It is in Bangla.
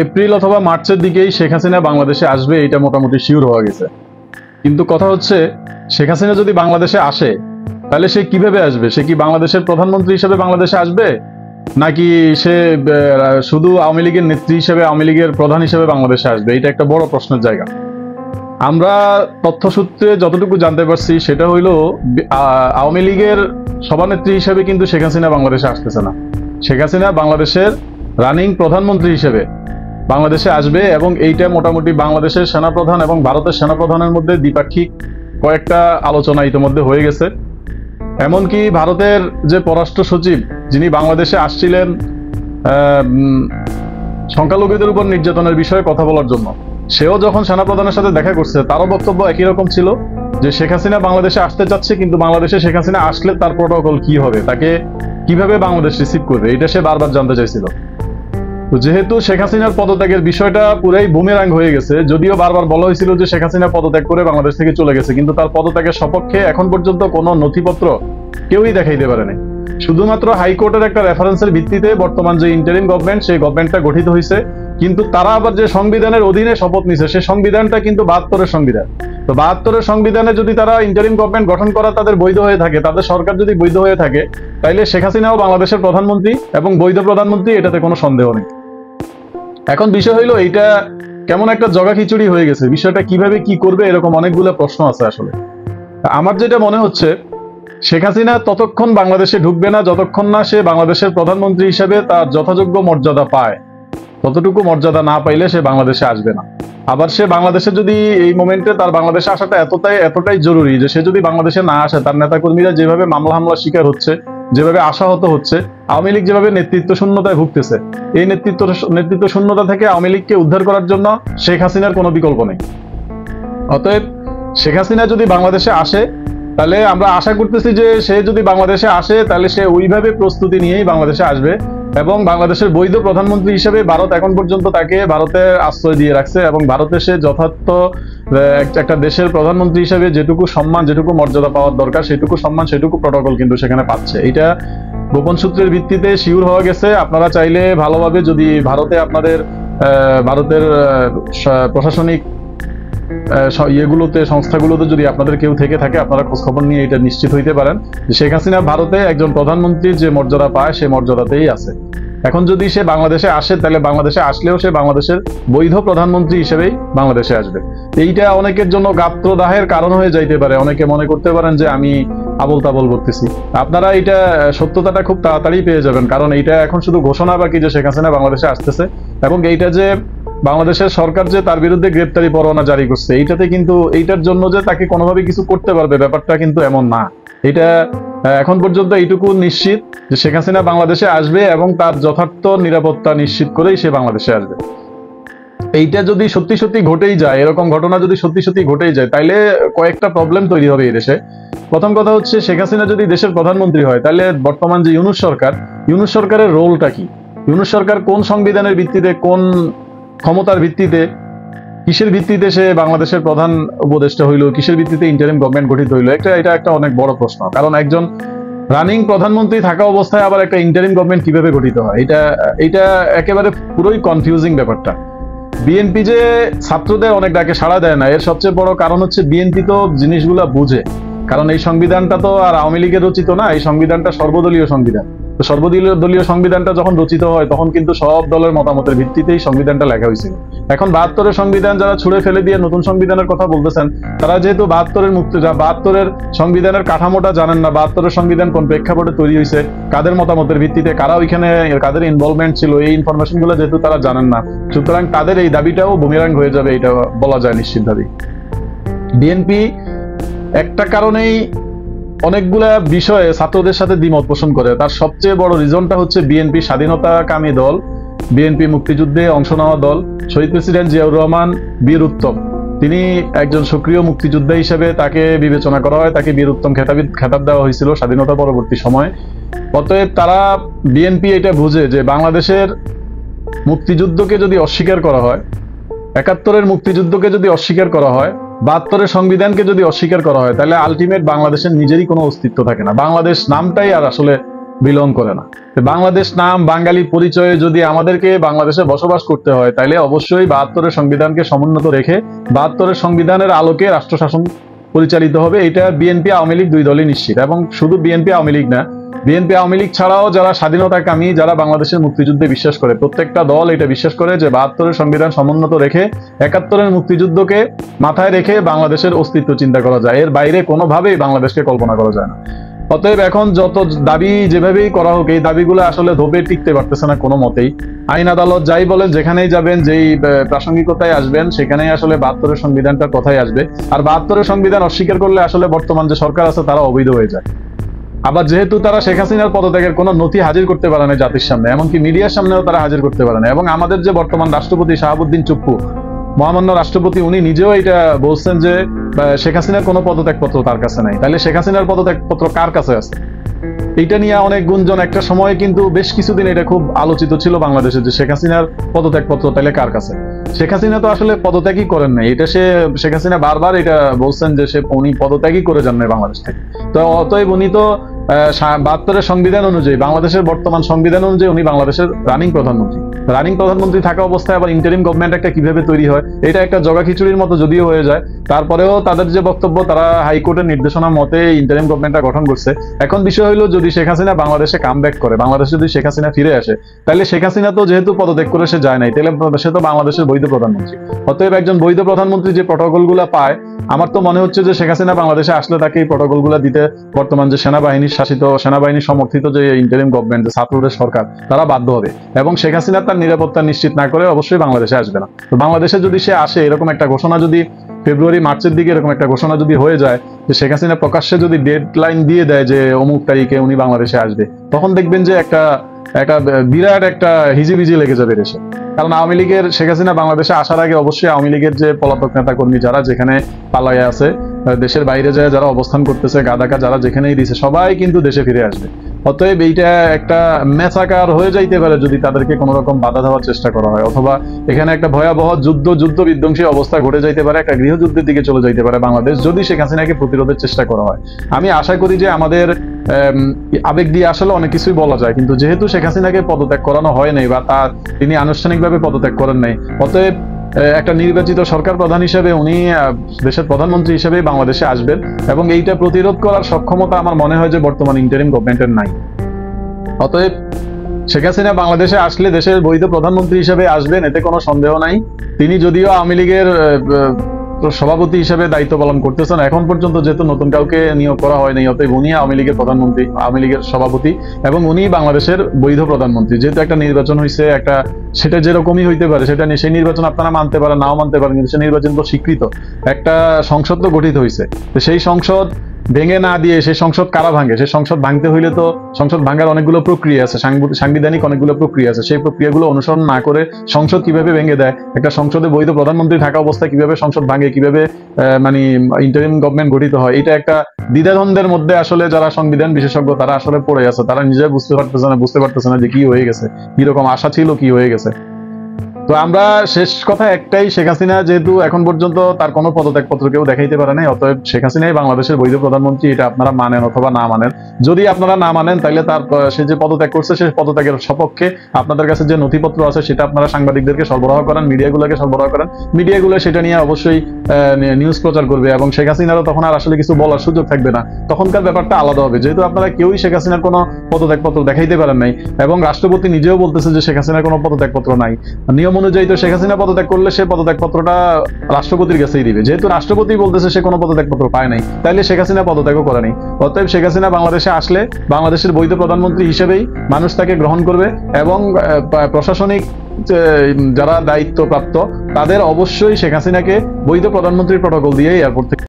এপ্রিল অথবা মার্চের দিকেই শেখ হাসিনা বাংলাদেশে আসবে, এটা মোটামুটি শিওর হওয়া গেছে। কিন্তু কথা হচ্ছে, শেখ হাসিনা যদি বাংলাদেশে আসে তাহলে সে কিভাবে আসবে? সে কি বাংলাদেশের প্রধানমন্ত্রী হিসেবে বাংলাদেশে আসবে, নাকি সে শুধু আওয়ামী লীগের নেত্রী হিসেবে, আওয়ামী লীগের প্রধান হিসেবে বাংলাদেশে আসবে? এটা একটা বড় প্রশ্নের জায়গা। আমরা তথ্যসূত্রে যতটুকু জানতে পারছি সেটা হইল, আওয়ামী লীগের সভানেত্রী হিসেবে কিন্তু শেখ হাসিনা বাংলাদেশে আসতেছে না। শেখ হাসিনা বাংলাদেশের রানিং প্রধানমন্ত্রী হিসেবে বাংলাদেশে আসবে, এবং এইটা মোটামুটি বাংলাদেশের সেনাপ্রধান এবং ভারতের সেনাপ্রধানের মধ্যে দ্বিপাক্ষিক কয়েকটা আলোচনা ইতিমধ্যে হয়ে গেছে। এমনকি ভারতের যে পররাষ্ট্র সচিব, যিনি বাংলাদেশে আসছিলেন সংখ্যালঘুদের উপর নির্যাতনের বিষয়ে কথা বলার জন্য, সেও যখন সেনাপ্রধানের সাথে দেখা করছে, তারও বক্তব্য একই রকম ছিল যে শেখ হাসিনা বাংলাদেশে আসতে চাচ্ছে, কিন্তু বাংলাদেশে শেখ হাসিনা আসলে তার প্রোটোকল কি হবে, তাকে কিভাবে বাংলাদেশ রিসিভ করবে, এটা সে বারবার জানতে চাইছিল। তো যেহেতু শেখ হাসিনার পদত্যাগের বিষয়টা পুরাই বুমেরাং হয়ে গেছে, যদিও বারবার বলা হয়েছিল যে শেখ হাসিনা পদত্যাগ করে বাংলাদেশ থেকে চলে গেছে, কিন্তু তার পদত্যাগের সপক্ষে এখন পর্যন্ত কোনো নথিপত্র কেউই দেখাইতে পারেনি। শুধুমাত্র হাইকোর্টের একটা রেফারেন্সের ভিত্তিতে বর্তমান যে ইন্টারিম গভর্নমেন্ট, সেই গভর্নমেন্টটা গঠিত হয়েছে, কিন্তু তারা আবার যে সংবিধানের অধীনে শপথ নিছে, সেই সংবিধানটা কিন্তু ৭২-এর সংবিধান। তো ৭২-এর সংবিধানে যদি তারা ইন্টারিম গভর্নমেন্ট গঠন করা তাদের বৈধ হয়ে থাকে, তাদের সরকার যদি বৈধ হয়ে থাকে, তাইলে শেখ হাসিনাও বাংলাদেশের প্রধানমন্ত্রী এবং বৈধ প্রধানমন্ত্রী, এটাতে কোনো সন্দেহ নেই। এখন বিষয় হইলো, এইটা কেমন একটা জগা খিচুড়ি হয়ে গেছে। বিষয়টা কিভাবে কি করবে, এরকম অনেকগুলো প্রশ্ন আছে। আসলে আমার যেটা মনে হচ্ছে, শেখ হাসিনা ততক্ষণ বাংলাদেশে ঢুকবে না যতক্ষণ না সে বাংলাদেশের প্রধানমন্ত্রী হিসেবে তার যথাযোগ্য মর্যাদা পায়। ততটুকু মর্যাদা না পাইলে সে বাংলাদেশে আসবে না। আবার সে বাংলাদেশে যদি এই মোমেন্টে তার বাংলাদেশে আসাটা এতটাই জরুরি যে সে যদি বাংলাদেশে না আসে, তার নেতাকর্মীরা যেভাবে মামলা হামলা শিকার হচ্ছে, যেভাবে আশাহত হচ্ছে, আওয়ামী লীগ যেভাবে নেতৃত্ব শূন্যতায় ভুগতেছে, এই নেতৃত্ব শূন্যতা থেকে আওয়ামী লীগকে উদ্ধার করার জন্য শেখ হাসিনার কোনো বিকল্প নেই। অতএব শেখ হাসিনা যদি বাংলাদেশে আসে, তাহলে আমরা আশা করতেছি যে সে যদি বাংলাদেশে আসে তাহলে সে ওইভাবে প্রস্তুতি নিয়েই বাংলাদেশে আসবে, এবং বাংলাদেশের বৈধ প্রধানমন্ত্রী হিসেবে ভারত এখন পর্যন্ত তাকে ভারতে আশ্রয় দিয়ে রাখছে, এবং ভারতে সে যথার্থ একটা দেশের প্রধানমন্ত্রী হিসেবে যেটুকু সম্মান, যেটুকু মর্যাদা পাওয়ার দরকার, সেটুকু সম্মান, সেটুকু প্রটোকল কিন্তু সেখানে পাচ্ছে। এটা গোপন সূত্রের ভিত্তিতে শিওর হওয়া গেছে। আপনারা চাইলে ভালোভাবে, যদি ভারতের প্রশাসনিক ইয়েগুলোতে, সংস্থাগুলোতে যদি আপনাদের কেউ থেকে থাকে, আপনারা খোঁজখবর নিয়ে এটা নিশ্চিত হইতে পারেন যে শেখ হাসিনা ভারতে একজন প্রধানমন্ত্রীর যে মর্যাদা পায়, সে মর্যাদাতেই আছে। এখন যদি সে বাংলাদেশে আসে, তাহলে বাংলাদেশে আসলেও সে বাংলাদেশের বৈধ প্রধানমন্ত্রী হিসেবেই বাংলাদেশে আসবে। এইটা অনেকের জন্য গাত্রদাহের কারণ হয়ে যাইতে পারে। অনেকে মনে করতে পারেন যে আমি আবল তাবল করতেছি। আপনারা এটা সত্যতাটা খুব তাড়াতাড়ি পেয়ে যাবেন, কারণ এইটা এখন শুধু ঘোষণা বাকি যে শেখ হাসিনা বাংলাদেশে আসতেছে, এবং এইটা যে বাংলাদেশের সরকার যে তার বিরুদ্ধে গ্রেপ্তারি পরোয়ানা জারি করছে, এইটাতে কিন্তু এইটার জন্য যে তাকে কোনোভাবে কিছু করতে পারবে, ব্যাপারটা কিন্তু এমন না। এটা এখন পর্যন্ত এইটুকু নিশ্চিত যে শেখ হাসিনা বাংলাদেশে আসবে এবং তার যথার্থ নিরাপত্তা নিশ্চিত করেই সে বাংলাদেশে আসবে। এইটা যদি সত্যি সত্যি ঘটেই যায়, এরকম ঘটনা যদি সত্যি সত্যি ঘটেই যায়, তাইলে কয়েকটা প্রবলেম তৈরি হবে এই দেশে। প্রথম কথা হচ্ছে, শেখ হাসিনা যদি দেশের প্রধানমন্ত্রী হয়, তাহলে বর্তমান যে ইউনূস সরকারের রোলটা কি? ইউনূস সরকার কোন সংবিধানের ভিত্তিতে, কোন ক্ষমতার ভিত্তিতে, কিসের ভিত্তিতে সে বাংলাদেশের প্রধান উপদেষ্টা হইল, কিসের ভিত্তিতে ইন্টারিম গভর্নমেন্ট গঠিত হইল? এটা একটা অনেক বড় প্রশ্ন। কারণ একজন রানিং প্রধানমন্ত্রী থাকা অবস্থায় আবার একটা ইন্টারিম গভর্নমেন্ট কিভাবে গঠিত হয়, এটা একেবারে পুরোই কনফিউজিং ব্যাপারটা। বিএনপি যে ছাত্রদের অনেক ডাকে সাড়া দেয় না, এর সবচেয়ে বড় কারণ হচ্ছে বিএনপি তো জিনিসগুলা বুঝে। কারণ এই সংবিধানটা তো আর আওয়ামী লীগের রচিত না, এই সংবিধানটা সর্বদলীয় সংবিধান। তো সর্বদলীয় সংবিধানটা যখন রচিত হয়, তখন কিন্তু সব দলের মতামতের ভিত্তিতেই সংবিধানটা লেখা হয়েছিল। এখন ৭২-এর সংবিধান যারা ছুঁড়ে ফেলে দিয়ে নতুন সংবিধানের কথা বলতেছেন, তারা যেহেতু ৭২-এর সংবিধানের কাঠামোটা জানেন না, ৭২-এর সংবিধান কোন প্রেক্ষাপটে তৈরি হয়েছে, কাদের মতামতের ভিত্তিতে, কারা ওইখানে, কাদের ইনভলভমেন্ট ছিল, এই ইনফরমেশন গুলো যেহেতু তারা জানেন না, সুতরাং তাদের এই দাবিটাও বুমেরাং হয়ে যাবে, এটা বলা যায় নিশ্চিতভাবেই। বিএনপি একটা কারণেই অনেকগুলা বিষয়ে ছাত্রদের সাথে দ্বিমত পোষণ করে। তার সবচেয়ে বড় রিজনটা হচ্ছে বিএনপি স্বাধীনতাকামী দল, বিএনপি মুক্তিযুদ্ধে অংশ নেওয়া দল। শহীদ প্রেসিডেন্ট জিয়াউর রহমান বীর উত্তম, তিনি একজন সক্রিয় মুক্তিযোদ্ধা হিসেবে তাকে বিবেচনা করা হয়, তাকে বীর উত্তম খেতাব দেওয়া হয়েছিল স্বাধীনতা পরবর্তী সময়ে। অতএব তারা, বিএনপি এটা বুঝে যে বাংলাদেশের মুক্তিযুদ্ধকে যদি অস্বীকার করা হয়, ৭১-এর মুক্তিযুদ্ধকে যদি অস্বীকার করা হয়, ৭২-এর সংবিধানকে যদি অস্বীকার করা হয়, তাহলে আলটিমেট বাংলাদেশের নিজেরই কোনো অস্তিত্ব থাকে না। বাংলাদেশ নামটাই আর আসলে বিলং করে না। বাংলাদেশ নাম বাঙালি পরিচয়ে যদি আমাদেরকে বাংলাদেশে বসবাস করতে হয়, তাহলে অবশ্যই ৭২-এর সংবিধানকে সমুন্নত রেখে ৭২-এর সংবিধানের আলোকে রাষ্ট্র শাসন পরিচালিত হবে। এটা বিএনপি আওয়ামী লীগ দুই দলই নিশ্চিত। এবং শুধু বিএনপি আওয়ামী লীগ না, বিএনপি আওয়ামী লীগ ছাড়াও যারা স্বাধীনতাকামী, যারা বাংলাদেশের মুক্তিযুদ্ধে বিশ্বাস করে, প্রত্যেকটা দল এটা বিশ্বাস করে যে ৭২-এর সংবিধান সমুন্নত রেখে ৭১-এর মুক্তিযুদ্ধকে মাথায় রেখে বাংলাদেশের অস্তিত্ব চিন্তা করা যায়। এর বাইরে কোনোভাবেই বাংলাদেশকে কল্পনা করা যায় না। অতএব এখন যত দাবি যেভাবেই করা হোক, এই দাবিগুলো আসলে ধোপে টিকতে পারতেছে না কোনো মতেই। আইন আদালত যাই বলেন, যেখানেই যাবেন, যেই প্রাসঙ্গিকতায় আসবেন, সেখানেই আসলে ৭২-এর সংবিধানটার কথাই আসবে। আর ৭২-এর সংবিধান অস্বীকার করলে আসলে বর্তমান যে সরকার আছে তারা অবৈধ হয়ে যায়। আবার যেহেতু তারা শেখ হাসিনার পদত্যাগের কোনো নথি হাজির করতে পারে না জাতির সামনে, এমনকি মিডিয়ার সামনেও তারা হাজির করতে পারে না। এবং আমাদের যে বর্তমান রাষ্ট্রপতি শাহাবুদ্দিন চুপ্পু, মহামান্য রাষ্ট্রপতি, উনি নিজেও এটা বলছেন যে শেখ হাসিনার কোনো পদত্যাগপত্র তার কাছে নাই। তাহলে শেখ হাসিনার পদত্যাগপত্র কার কাছে আছে? এটা নিয়ে অনেক গুঞ্জন, একটা সময় কিন্তু বেশ কিছুদিন এটা খুব আলোচিত ছিল বাংলাদেশে যে শেখ হাসিনার পদত্যাগপত্র তাহলে কার কাছে। শেখ হাসিনা তো আসলে পদত্যাগই করেন নাই, এটা শেখ হাসিনা বারবার এটা বলছেন যে উনি পদত্যাগই করে যান নাই বাংলাদেশ থেকে। তো অতএব উনি তো ৭২-এর সংবিধান অনুযায়ী, বাংলাদেশের বর্তমান সংবিধান অনুযায়ী উনি বাংলাদেশের রানিং প্রধানমন্ত্রী থাকা অবস্থায় আবার ইন্টারিম গভর্নমেন্ট একটা কিভাবে তৈরি হয়, এটা একটা জগা খিচুড়ির মতো যদিও হয়ে যায়। তারপরেও তাদের যে বক্তব্য, তারা হাইকোর্টের নির্দেশনা মতে ইন্টারিম গভর্নমেন্টটা গঠন করছে। এখন বিষয় হলো, যদি শেখ হাসিনা বাংলাদেশে কামব্যাক করে, বাংলাদেশে যদি শেখ হাসিনা ফিরে আসে, তাহলে শেখ হাসিনা তো যেহেতু পদত্যাগ করে সে যায় নাই, তাহলে সে তো বাংলাদেশের বৈধ প্রধানমন্ত্রী। অতএব একজন বৈধ প্রধানমন্ত্রী যে প্রটোকলগুলো পায়, আমার তো মনে হচ্ছে যে শেখ হাসিনা বাংলাদেশে আসলে তাকে এই প্রটোকলগুলো দিতে বর্তমান যে সেনাবাহিনীর শাসিত, সেনাবাহিনী সমর্থিত যে ইন্টারিম গভর্নমেন্ট, যে ছাত্রদের সরকার, তারা বাধ্য হবে। এবং শেখ হাসিনা তার নিরাপত্তা নিশ্চিত না করে অবশ্যই বাংলাদেশে আসবে না। তো বাংলাদেশে যদি সে আসে, এরকম একটা ঘোষণা যদি ফেব্রুয়ারি মার্চের দিকে এরকম একটা ঘোষণা যদি হয়ে যায়, যে শেখ হাসিনা প্রকাশ্যে যদি ডেডলাইন দিয়ে দেয় যে অমুক তারিখে উনি বাংলাদেশে আসবে, তখন দেখবেন যে একটা বিরাট একটা হিজিবিজি লেগে যাবে দেশে। কারণ আওয়ামী লীগের, শেখ হাসিনা বাংলাদেশে আসার আগে অবশ্যই আওয়ামী লীগের যে পলাতক নেতা কর্মী যারা যেখানে পালায়ে আছে, দেশের বাইরে যায় যারা অবস্থান করতেছে, গাদাকা যারা যেখানেই দিছে, সবাই কিন্তু দেশে ফিরে আসবে। অতএব এইটা একটা মেসাকার হয়ে যাইতে পারে যদি তাদেরকে কোনো রকম বাধা দেওয়ার চেষ্টা করা হয়, অথবা এখানে একটা ভয়াবহ যুদ্ধ বিধ্বংসী অবস্থা ঘটে যাইতে পারে, একটা গৃহযুদ্ধের দিকে চলে যাইতে পারে বাংলাদেশ, যদি শেখ হাসিনাকে প্রতিরোধের চেষ্টা করা হয়। আমি আশা করি যে আমাদের আবেগ দিয়ে আসলে অনেক কিছুই বলা যায়, কিন্তু যেহেতু শেখ হাসিনাকে পদত্যাগ করানো হয় নাই, বা তিনি আনুষ্ঠানিকভাবে পদত্যাগ করেন নাই, অতএব একটা নির্বাচিত সরকার প্রধান হিসেবে উনি দেশের প্রধানমন্ত্রী হিসেবে বাংলাদেশে আসবেন। এবং এইটা প্রতিরোধ করার সক্ষমতা আমার মনে হয় যে বর্তমান ইন্টারিম গভর্নমেন্টের নাই। অতএব শেখ হাসিনা বাংলাদেশে আসলে দেশের বৈধ প্রধানমন্ত্রী হিসেবে আসবেন, এতে কোনো সন্দেহ নাই। তিনি যদিও আওয়ামী লীগের সভাপতি হিসেবে দায়িত্ব পালন করতেছেন, এখন পর্যন্ত যেহেতু নতুন কাউকে নিয়োগ করা হয়নি, অতএব উনি আওয়ামী লীগের প্রধানমন্ত্রী, আওয়ামী লীগের সভাপতি, এবং উনি বাংলাদেশের বৈধ প্রধানমন্ত্রী। যেহেতু একটা নির্বাচন হয়েছে, সেটা যেরকমই হইতে পারে, সেটা সেই নির্বাচন আপনারা মানতে পারেন, নাও মানতে পারেন, কিন্তু সেই নির্বাচন তো স্বীকৃত, একটা সংসদ তো গঠিত হয়েছে। তো সেই সংসদ ভেঙে না দিয়ে, সেই সংসদ কারা ভাঙে? সেই সংসদ ভাঙতে হইলে তো সংসদ ভাঙার অনেকগুলো প্রক্রিয়া আছে, সাংবিধানিক অনেকগুলো প্রক্রিয়া আছে। সেই প্রক্রিয়াগুলো অনুসরণ না করে সংসদ কিভাবে ভেঙে দেয়, একটা সংসদে বৈধ প্রধানমন্ত্রী থাকা অবস্থায় কিভাবে সংসদ ভাঙে, কিভাবে মানে ইন্টারিম গভর্নমেন্ট গঠিত হয়, এটা একটা দ্বিধাদ্বন্দ্বের মধ্যে আসলে যারা সংবিধান বিশেষজ্ঞ তারা আসলে পড়ে আছে। তারা নিজে বুঝতে পারতেছে না যে কি হয়ে গেছে, কিরকম আশা ছিল, কি হয়ে গেছে। তো আমরা শেষ কথা একটাই, শেখ হাসিনা যেহেতু এখন পর্যন্ত তার কোনো পদত্যাগপত্র কেউ দেখাইতে পারে নাই, অতএব শেখ হাসিনাই বাংলাদেশের বৈধ প্রধানমন্ত্রী। এটা আপনারা মানেন অথবা না মানেন। যদি আপনারা না মানেন, তাহলে সে যে পদত্যাগ করছে, সে পদত্যাগের সপক্ষে আপনাদের কাছে যে নথিপত্র আছে সেটা আপনারা সাংবাদিকদেরকে সরবরাহ করেন, মিডিয়াগুলোকে সরবরাহ করেন। মিডিয়াগুলো সেটা নিয়ে অবশ্যই নিউজ প্রচার করবে, এবং শেখ হাসিনারও তখন আর আসলে কিছু বলার সুযোগ থাকবে না। তখনকার ব্যাপারটা আলাদা হবে, যেহেতু আপনারা কেউই শেখ হাসিনার কোনো পদত্যাগপত্র দেখাইতে পারেন নাই, এবং রাষ্ট্রপতি নিজেও বলতেছে যে শেখ হাসিনার কোনো পদত্যাগপত্র নাই। নিয়ম অনুযায়ী তো শেখ হাসিনা পদত্যাগ করলে সে পদত্যাগপত্রটা রাষ্ট্রপতির কাছেই দিবে। যেহেতু রাষ্ট্রপতি বলতেছে সে কোনো পদত্যাগপত্র পায় নাই, তাইলে শেখ হাসিনা পদত্যাগও করে নাই। অতএব শেখ হাসিনা বাংলাদেশে আসলে বাংলাদেশের বৈধ প্রধানমন্ত্রী হিসেবেই মানুষ তাকে গ্রহণ করবে, এবং প্রশাসনিক যারা দায়িত্বপ্রাপ্ত তাদের অবশ্যই শেখ হাসিনাকে বৈধ প্রধানমন্ত্রীর প্রটোকল দিয়ে এয়ারপোর্ট থেকে